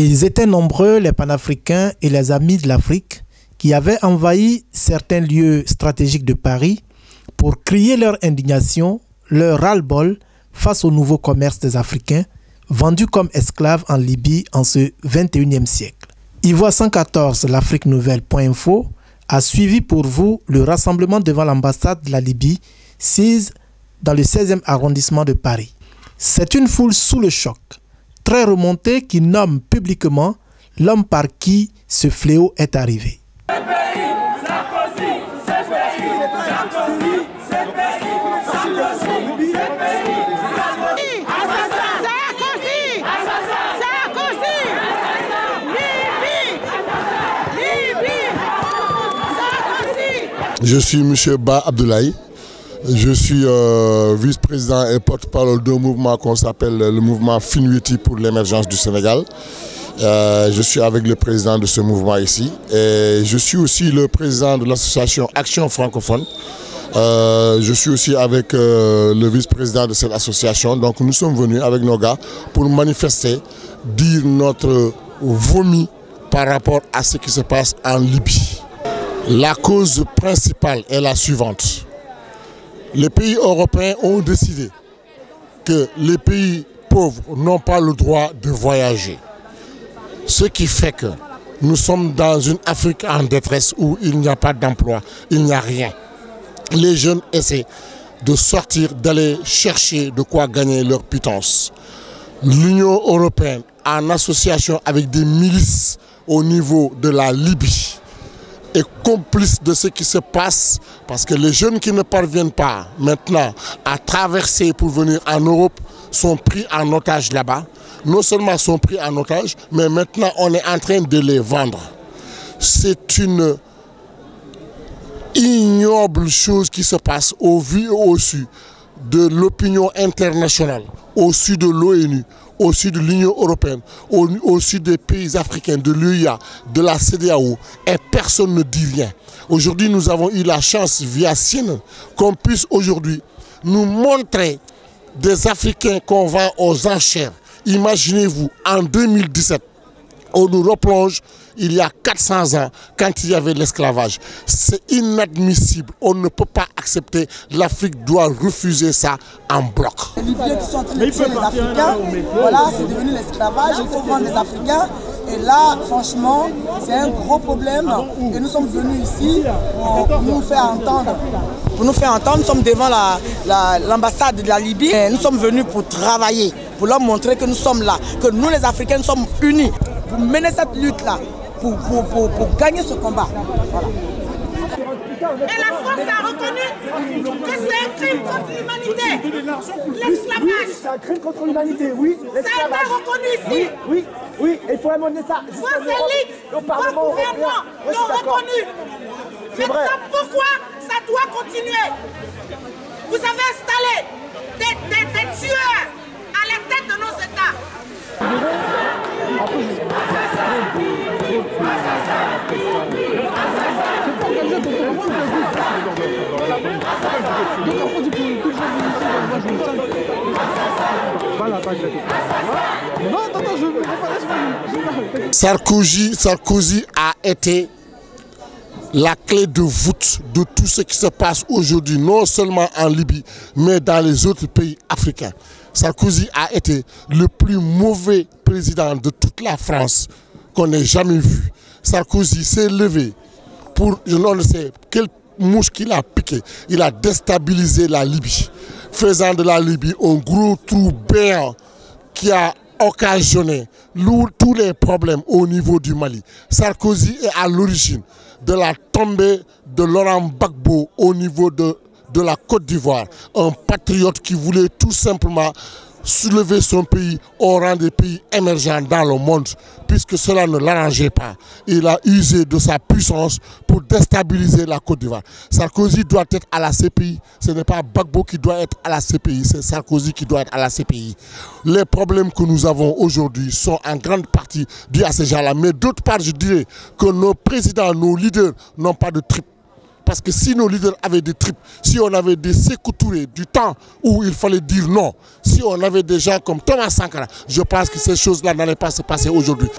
Ils étaient nombreux, les panafricains et les amis de l'Afrique, qui avaient envahi certains lieux stratégiques de Paris pour crier leur indignation, leur ras-le-bol face au nouveau commerce des Africains, vendus comme esclaves en Libye en ce 21e siècle. Ivoire 114, l'Afrique Nouvelle.info a suivi pour vous le rassemblement devant l'ambassade de la Libye, sise dans le 16e arrondissement de Paris. C'est une foule sous le choc, très remontée, qui nomme publiquement l'homme par qui ce fléau est arrivé. Je suis M. Ba Abdoulaye. Je suis vice-président et porte-parole d'un mouvement qu'on s'appelle le mouvement Finwiti pour l'émergence du Sénégal. Je suis avec le président de ce mouvement ici. Et je suis aussi le président de l'association Action francophone. Je suis aussi avec le vice-président de cette association. Donc nous sommes venus avec nos gars pour manifester, dire notre vomi par rapport à ce qui se passe en Libye. La cause principale est la suivante. Les pays européens ont décidé que les pays pauvres n'ont pas le droit de voyager. Ce qui fait que nous sommes dans une Afrique en détresse où il n'y a pas d'emploi, il n'y a rien. Les jeunes essaient de sortir, d'aller chercher de quoi gagner leur pitance. L'Union européenne, en association avec des milices au niveau de la Libye, est complice de ce qui se passe parce que les jeunes qui ne parviennent pas maintenant à traverser pour venir en Europe sont pris en otage là-bas. Non seulement sont pris en otage, mais maintenant on est en train de les vendre. C'est une ignoble chose qui se passe au vu et au su de l'opinion internationale, au su de l'ONU, au sud de l'Union européenne, au sud des pays africains, de l'UIA, de la CEDEAO, et personne ne dit rien. Aujourd'hui, nous avons eu la chance, via CNN, qu'on puisse aujourd'hui nous montrer des Africains qu'on vend aux enchères. Imaginez-vous, en 2017, on nous replonge il y a 400 ans, quand il y avait l'esclavage. C'est inadmissible. On ne peut pas accepter. L'Afrique doit refuser ça en bloc. Les Libyens qui sont en train de tuer les Africains, voilà, c'est devenu l'esclavage. Il faut vendre les Africains. Et là, franchement, c'est un gros problème. Et nous sommes venus ici pour nous faire entendre. Pour nous faire entendre, nous sommes devant l'ambassade de la Libye. Et nous sommes venus pour travailler, pour leur montrer que nous sommes là, que nous les Africains sommes unis pour mener cette lutte-là, pour gagner ce combat. Voilà. Et la France a reconnu que c'est un crime contre l'humanité. L'esclavage. C'est un crime contre l'humanité, oui. Ça a été reconnu ici. Oui, il faut amener ça. Vos élites, vos gouvernements l'ont reconnu. Maintenant, pourquoi ça doit continuer? Vous avez installé des tueurs à la tête de nos États. Sarkozy a été la clé de voûte de tout ce qui se passe aujourd'hui, non seulement en Libye, mais dans les autres pays africains. Sarkozy a été le plus mauvais président de toute la France qu'on ait jamais vu. Sarkozy s'est levé pour, je ne sais quelle mouche qu'il a piqué. Il a déstabilisé la Libye, faisant de la Libye un gros trou béant qui a occasionné tous les problèmes au niveau du Mali. Sarkozy est à l'origine de la tombée de Laurent Gbagbo au niveau de la Côte d'Ivoire. Un patriote qui voulait tout simplement soulever son pays au rang des pays émergents dans le monde, puisque cela ne l'arrangeait pas. Il a usé de sa puissance pour déstabiliser la Côte d'Ivoire. Sarkozy doit être à la CPI. Ce n'est pas Gbagbo qui doit être à la CPI, c'est Sarkozy qui doit être à la CPI. Les problèmes que nous avons aujourd'hui sont en grande partie dus à ces gens-là. Mais d'autre part, je dirais que nos présidents, nos leaders n'ont pas de tripes. Parce que si nos leaders avaient des tripes, si on avait des Sékou Touré du temps où il fallait dire non, si on avait des gens comme Thomas Sankara, je pense que ces choses-là n'allaient pas se passer aujourd'hui.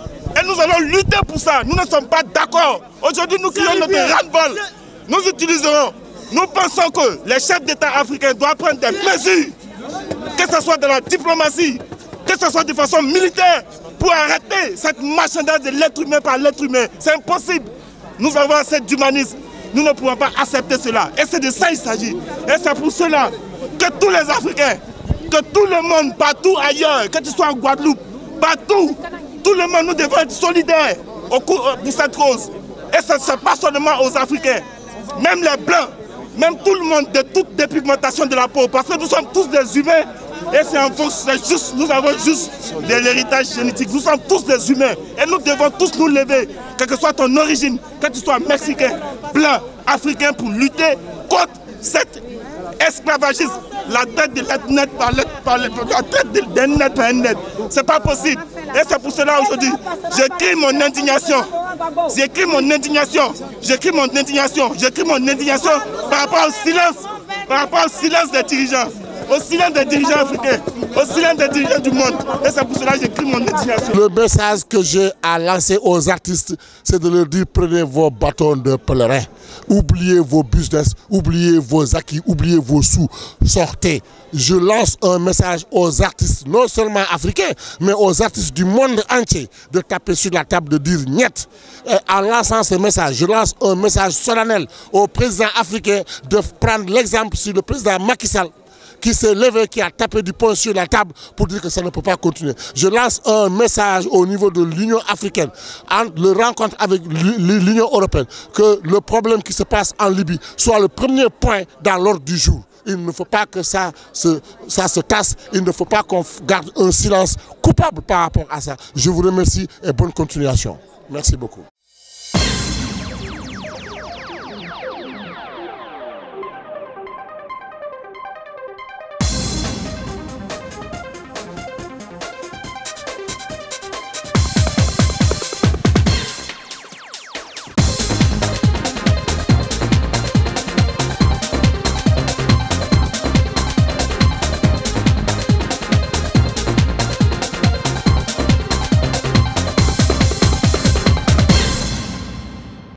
Et nous allons lutter pour ça. Nous ne sommes pas d'accord. Aujourd'hui, nous crions notre ras-le-bol. Nous utiliserons. Nous pensons que les chefs d'État africains doivent prendre des mesures, que ce soit dans la diplomatie, que ce soit de façon militaire, pour arrêter cette marchandise de l'être humain par l'être humain. C'est impossible. Nous avons assez d'humanisme. Nous ne pouvons pas accepter cela. Et c'est de ça qu'il s'agit. Et c'est pour cela que tous les Africains, que tout le monde, partout ailleurs, que tu sois en Guadeloupe, partout, tout le monde, nous devons être solidaires pour cette cause. Et ce n'est pas seulement aux Africains, même les Blancs, même tout le monde, de toute dépigmentation de la peau, parce que nous sommes tous des humains. Et c'est en fond, c'est juste, nous avons juste de l'héritage génétique. Nous sommes tous des humains et nous devons tous nous lever, quelle que soit ton origine, que tu sois mexicain, blanc, africain, pour lutter contre cet esclavagisme, la traite de l'être net par la traite d'un net par un net. C'est pas possible. Et c'est pour cela aujourd'hui, je crie mon indignation. J'écris mon indignation. J'écris mon indignation. J'écris mon indignation par rapport au silence des dirigeants. Au silence des dirigeants africains, au silence des dirigeants du monde. Et c'est pour cela que j'écris mon indignation. Le message que j'ai à lancer aux artistes, c'est de leur dire: prenez vos bâtons de pèlerin, oubliez vos business, oubliez vos acquis, oubliez vos sous, sortez. Je lance un message aux artistes, non seulement africains, mais aux artistes du monde entier, de taper sur la table, de dire niet. Et en lançant ce message, je lance un message solennel aux présidents africains de prendre l'exemple sur le président Macky Sall, qui s'est levé, qui a tapé du poing sur la table pour dire que ça ne peut pas continuer. Je lance un message au niveau de l'Union africaine, en le rencontre avec l'Union européenne, que le problème qui se passe en Libye soit le premier point dans l'ordre du jour. Il ne faut pas que ça se tasse, il ne faut pas qu'on garde un silence coupable par rapport à ça. Je vous remercie et bonne continuation. Merci beaucoup.